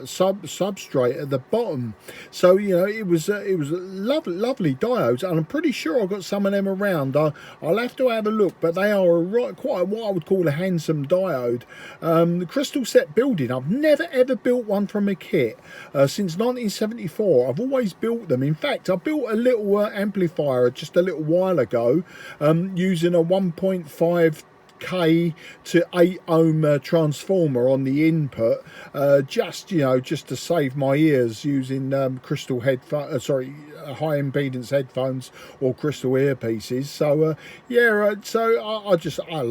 substrate at the bottom. So you know, it was lovely diodes, and I'm pretty sure I've got some of them around. I'll have to have a look, but they are quite what I would call a handsome diode. diode. The crystal set building, I've never ever built one from a kit since 1974. I've always built them. In fact, I built a little amplifier just a little while ago using a 1.5K to 8 ohm transformer on the input, just to save my ears, using crystal headphones, high impedance headphones or crystal earpieces. So I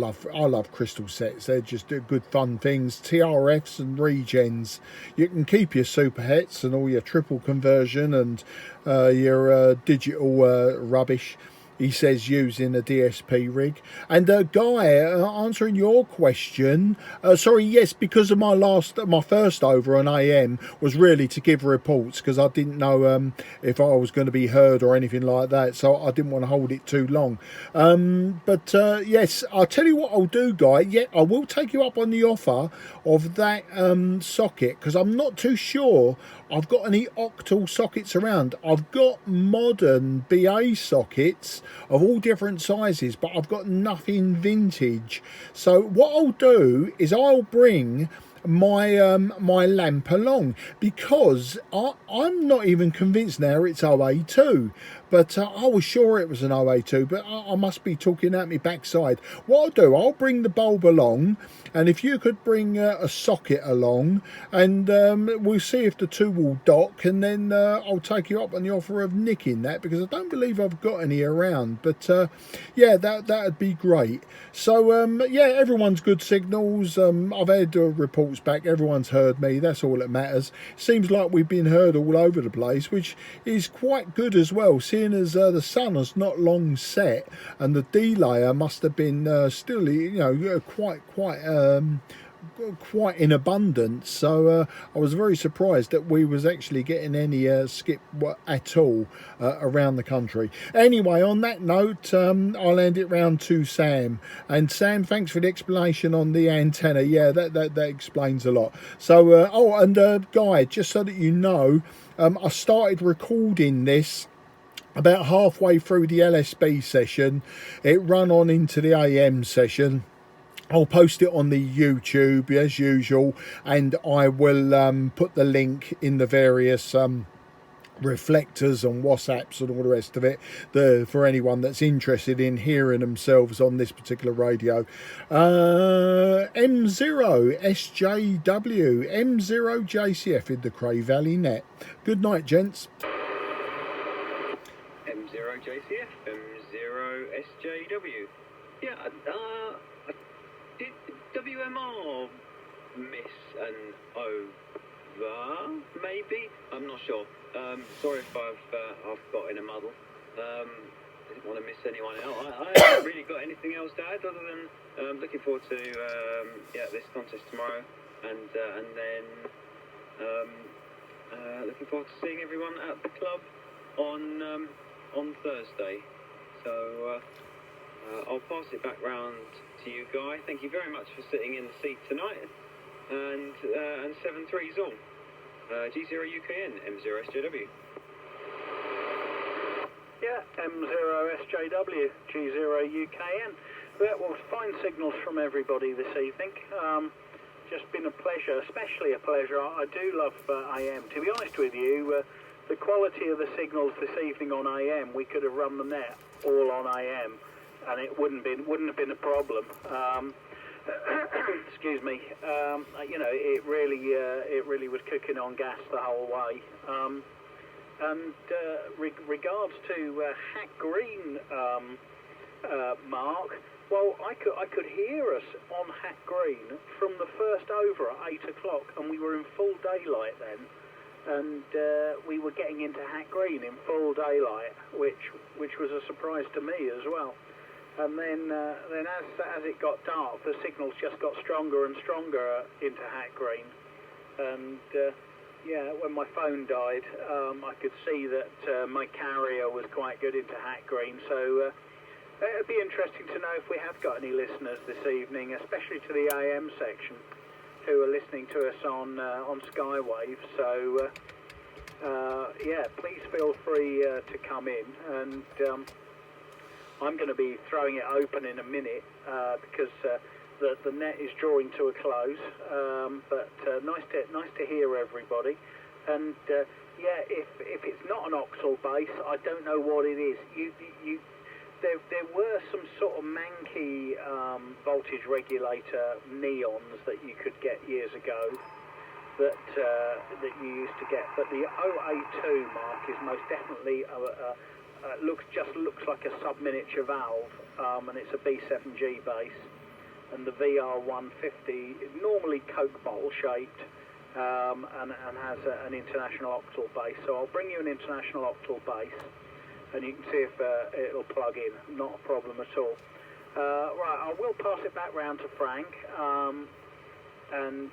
love crystal sets. They're just good fun things. TRFs and regens. You can keep your superhets and all your triple conversion and your digital rubbish, he says, using a DSP rig. And Guy, answering your question, yes, because of my first over on AM was really to give reports, because I didn't know if I was going to be heard or anything like that, so I didn't want to hold it too long. Yes, I'll tell you what I'll do, Guy. Yeah, I will take you up on the offer of that socket, because I'm not too sure I've got any octal sockets around. I've got modern BA sockets of all different sizes, but I've got nothing vintage. So what I'll do is I'll bring my my lamp along, because I'm not even convinced now it's OA2, but I was sure it was an OA2, but I must be talking out my backside. What I'll do, I'll bring the bulb along, and if you could bring a socket along, and we'll see if the two will dock, and then I'll take you up on the offer of nicking that, because I don't believe I've got any around. But yeah, that'd be great. So yeah, everyone's good signals. I've had reports back, everyone's heard me, that's all that matters. Seems like we've been heard all over the place, which is quite good as well, seeing as the sun has not long set, and the delayer must have been still quite in abundance. So I was very surprised that we was actually getting any skip at all around the country. Anyway, on that note, I'll hand it round to Sam. And Sam, thanks for the explanation on the antenna. Yeah, that explains a lot. So Guy, just so that you know, I started recording this about halfway through the LSB session. It run on into the AM session. I'll post it on the YouTube as usual, and I will put the link in the various reflectors and WhatsApps and all the rest of it for anyone that's interested in hearing themselves on this particular radio. M0 SJW, M0 JCF in the Cray Valley net. Good night, gents. M0 JCF, M0 SJW. Yeah, did WMR miss an over? Maybe? I'm not sure. Sorry if I've got in a muddle. Didn't want to miss anyone out. I haven't really got anything else to add other than looking forward to this contest tomorrow, and then looking forward to seeing everyone at the club on Thursday. So I'll pass it back round to you, Guy. Thank you very much for sitting in the seat tonight, and 7-3's all. G0UKN, M0 SJW. Yeah, M0 SJW, G0UKN. That was fine signals from everybody this evening. Just been a pleasure, especially a pleasure. I do love AM. To be honest with you, the quality of the signals this evening on AM, we could have run the net all on AM, and it wouldn't have been a problem. Excuse me. It really was cooking on gas the whole way. Regards to Hack Green, Mark. Well, I could hear us on Hack Green from the first over at 8 o'clock, and we were in full daylight then, and we were getting into Hack Green in full daylight, which was a surprise to me as well. And then as it got dark, the signals just got stronger and stronger into Hack Green. And when my phone died, I could see that my carrier was quite good into Hack Green. So it'd be interesting to know if we have got any listeners this evening, especially to the AM section, who are listening to us on Skywave. So please feel free to come in, and I'm going to be throwing it open in a minute because the net is drawing to a close, but nice to hear everybody. And yeah, if it's not an octal base, I don't know what it is. There were some sort of manky voltage regulator neons that you could get years ago that you used to get, but the 082 mark is most definitely looks like a sub-miniature valve, and it's a B7G base, and the VR150 is normally Coke bottle shaped, and has an international octal base. So I'll bring you an international octal base, and you can see if it'll plug in. Not a problem at all. Right, I will pass it back round to Frank, and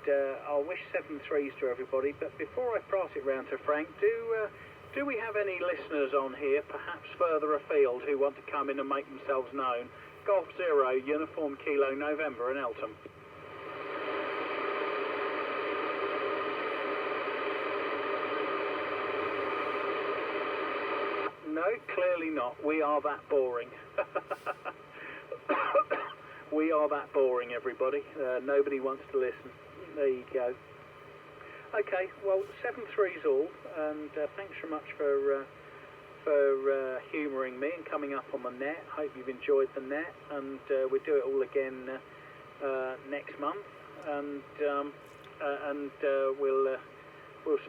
I'll wish 7.3s to everybody. But before I pass it round to Frank, do we have any listeners on here, perhaps further afield, who want to come in and make themselves known? Golf 0, Uniform Kilo November in Eltham. No, clearly not. We are that boring. We are that boring, everybody. Nobody wants to listen. There you go. Okay, well, 7.3's all, and thanks so much for humouring me and coming up on the net. Hope you've enjoyed the net, and we'll do it all again next month, and we'll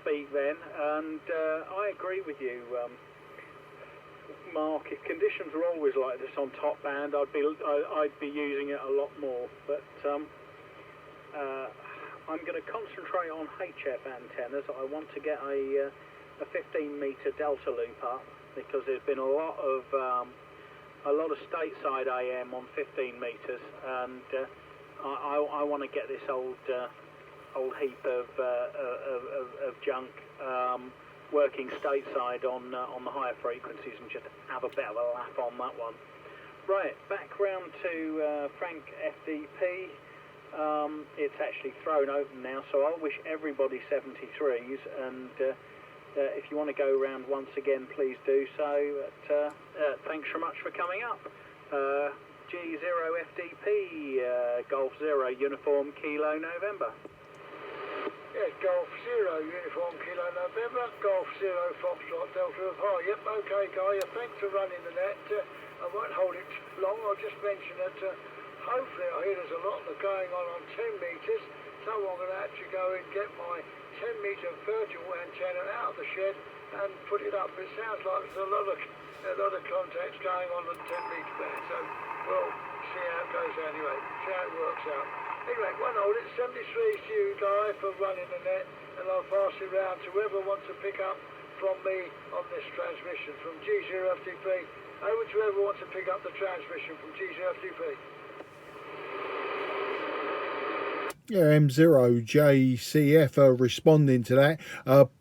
speak then. And I agree with you, Mark. If conditions were always like this on top band, I'd be using it a lot more. But I'm going to concentrate on HF antennas. I want to get a 15-meter delta loop up, because there's been a lot of stateside AM on 15 meters, and I want to get this old heap of junk working stateside on the higher frequencies, and just have a bit of a laugh on that one. Right, back round to Frank FDP. It's actually thrown open now, so I'll wish everybody 73s, and if you want to go around once again, please do so. Thanks so much for coming up. G0FDP, Golf 0, Uniform Kilo November. Yes, Golf 0, Uniform Kilo November, Golf 0, Foxtrot Delta of High. Yep, okay, Guy, thanks for running the net. I won't hold it long. I'll just mention that hopefully I hear there's a lot going on 10 metres, so I'm going to actually go and get my 10-metre virtual antenna out of the shed and put it up. It sounds like there's a lot of contacts going on the 10-metre band, so we'll see how it goes anyway, see how it works out. Anyway, one hold it, 73 to you, Guy, for running the net, and I'll pass it round to whoever wants to pick up from me on this transmission from G0FDP. Over to whoever wants to pick up the transmission from G0FDP. Yeah, M0JCF responding to that.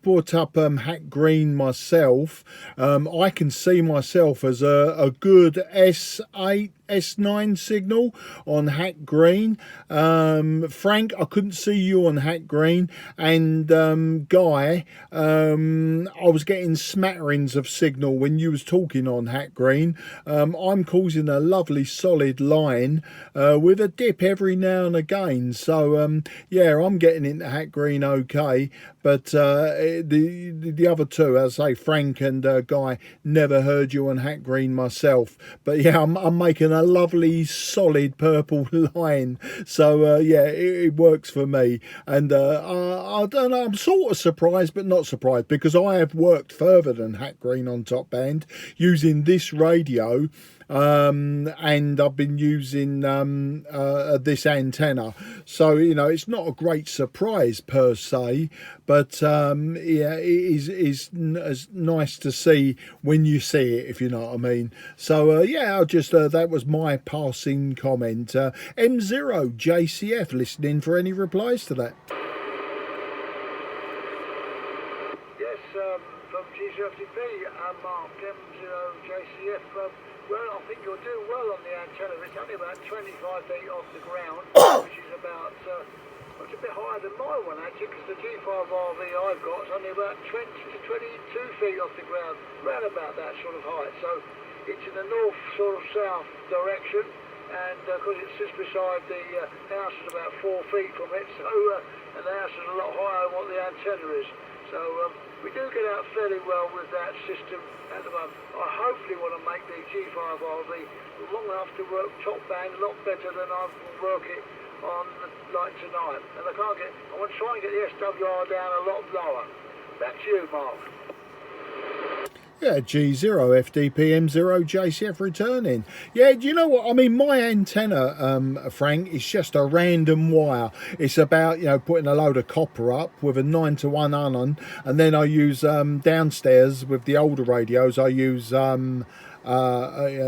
Brought up Hack Green myself. I can see myself as a good S8, S9 signal on Hack Green. Frank, I couldn't see you on Hack Green. And Guy, I was getting smatterings of signal when you was talking on Hack Green. I'm causing a lovely solid line with a dip every now and again. So yeah, I'm getting into Hack Green okay, but the other two, as I say, Frank and Guy, never heard you on Hack Green myself. But yeah, I'm making a lovely solid purple line. So yeah, it works for me. And I don't know, I'm sort of surprised, but not surprised, because I have worked further than Hack Green on top band using this radio. And I've been using this antenna, so you know it's not a great surprise per se, but yeah, it is nice to see when you see it, if you know what I mean. So yeah, I just that was my passing comment. M0JCF listening for any replies to that. Yes, from G0FDP, Mark, M0JCF. Well, I think you'll do well on the antenna. It's only about 25 feet off the ground, which is about, it's a bit higher than my one actually, because the G5RV I've got is only about 20 to 22 feet off the ground, round about that sort of height. So it's in the north sort of south direction, and because it sits beside the house is about 4 feet from it, so and the house is a lot higher than what the antenna is. So we do get out fairly well with that system at the moment. I hopefully want to make the G5RV long enough to work top band a lot better than I can work it on like tonight. And I want to try and get the SWR down a lot lower. Back to you, Mark. Yeah, G0 FDPM0 JCF returning. Yeah, do you know what? I mean, my antenna, Frank, is just a random wire. It's about, you know, putting a load of copper up with a 9-to-1 on, and then I use downstairs with the older radios, I use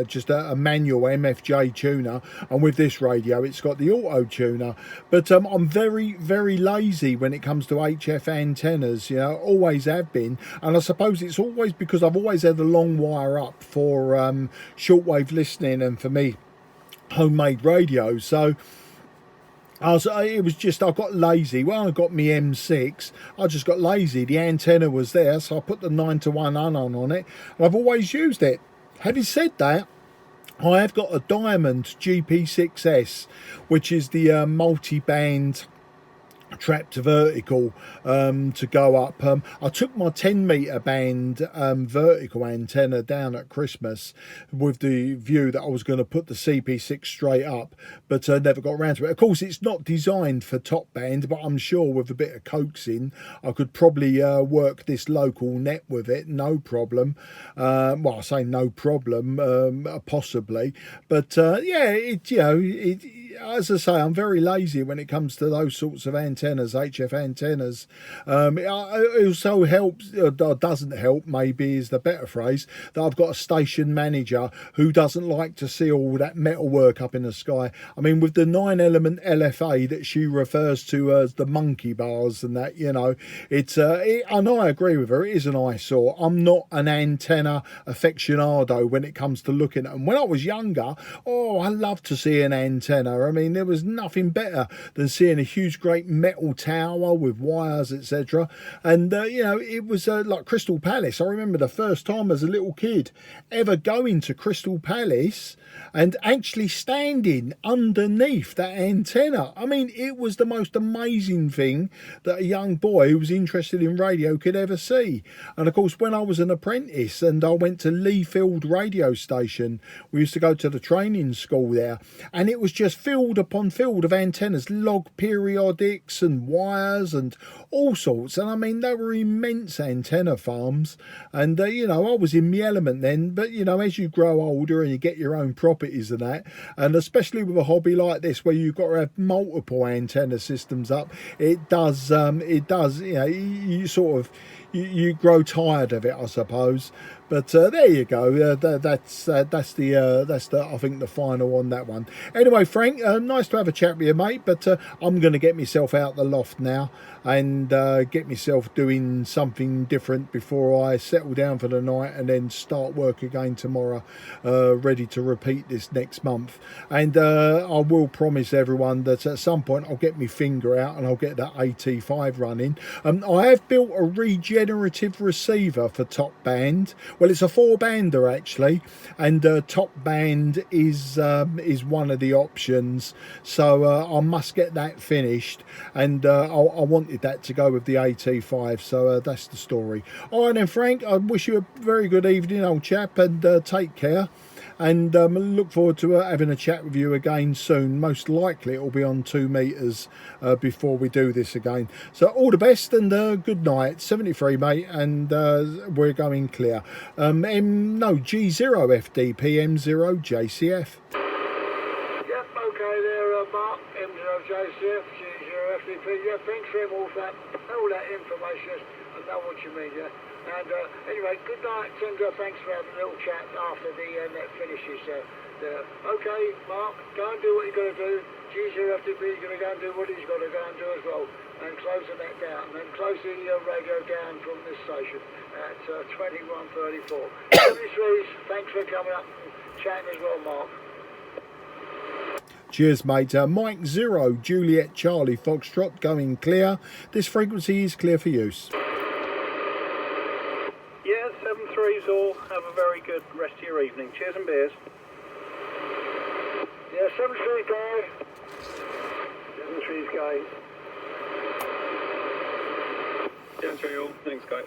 just a manual MFJ tuner, and with this radio it's got the auto tuner. But I'm very, very lazy when it comes to HF antennas, you know, always have been, and I suppose it's always because I've always had a long wire up for shortwave listening and for me homemade radio. So I got lazy. When I got me M6, I just got lazy. The antenna was there, so I put the 9-to-1 on it, and I've always used it. Having said that, I have got a Diamond GP6S, which is the multi-band trap to vertical to go up. I took my 10-meter band vertical antenna down at Christmas with the view that I was going to put the CP6 straight up, but never got around to it. Of course, it's not designed for top band, but I'm sure with a bit of coaxing I could probably work this local net with it, no problem. Well, I say no problem, possibly, but yeah, as I say, I'm very lazy when it comes to those sorts of antennas, HF antennas. It also helps, or doesn't help, maybe is the better phrase, that I've got a station manager who doesn't like to see all that metal work up in the sky. I mean, with the 9-element LFA that she refers to as the monkey bars and that, you know, and I agree with her, it is an eyesore. I'm not an antenna aficionado when it comes to looking at them. When I was younger, I loved to see an antenna. I mean, there was nothing better than seeing a huge, great metal tower with wires, etc. And, you know, it was like Crystal Palace. I remember the first time as a little kid ever going to Crystal Palace and actually standing underneath that antenna. I mean, it was the most amazing thing that a young boy who was interested in radio could ever see. And, of course, when I was an apprentice and I went to Lee Field radio station, we used to go to the training school there, and it was just field upon field of antennas, log periodics and wires and all sorts. And I mean, they were immense antenna farms, and you know, I was in my element then. But you know, as you grow older and you get your own properties and that, and especially with a hobby like this where you've got to have multiple antenna systems up, it does you know, you sort of you grow tired of it, I suppose. But there you go. That's the I think the final on that one. Anyway, Frank, nice to have a chat with you, mate. But I'm going to get myself out the loft now and get myself doing something different before I settle down for the night and then start work again tomorrow, ready to repeat this next month. And I will promise everyone that at some point I'll get my finger out and I'll get that AT5 running. I have built a regenerative receiver for top band. Well, it's a 4-bander actually, and top band is one of the options. So I must get that finished, and I wanted that to go with the AT5. So that's the story. All right then, Frank. I wish you a very good evening, old chap, and take care. And look forward to having a chat with you again soon. Most likely it'll be on 2 meters before we do this again. So all the best and good night. 73, mate, and we're going clear. G0 FD PM0 JCF. Yep, okay there, Mark. M0 JCF, G0 FDP. Yeah, thanks very much for all that information. I know what you mean, yeah. And anyway, good night, and thanks for having a little chat after the net finishes. Okay, Mark, go and do what you're going to do. G0 FDP is going to go and do what he's got to go and do as well, and close the net down, and close the radio down from this station at 2134. 73s, thanks for coming up and chatting as well, Mark. Cheers, mate. Mike 0, Juliet Charlie Foxtrot, going clear. This frequency is clear for use. Yeah, 73s all. Have a very good rest of your evening. Cheers and beers. Yeah, 7-3 Guy. 7-3 Guy. 7-3 all. Thanks, Guy.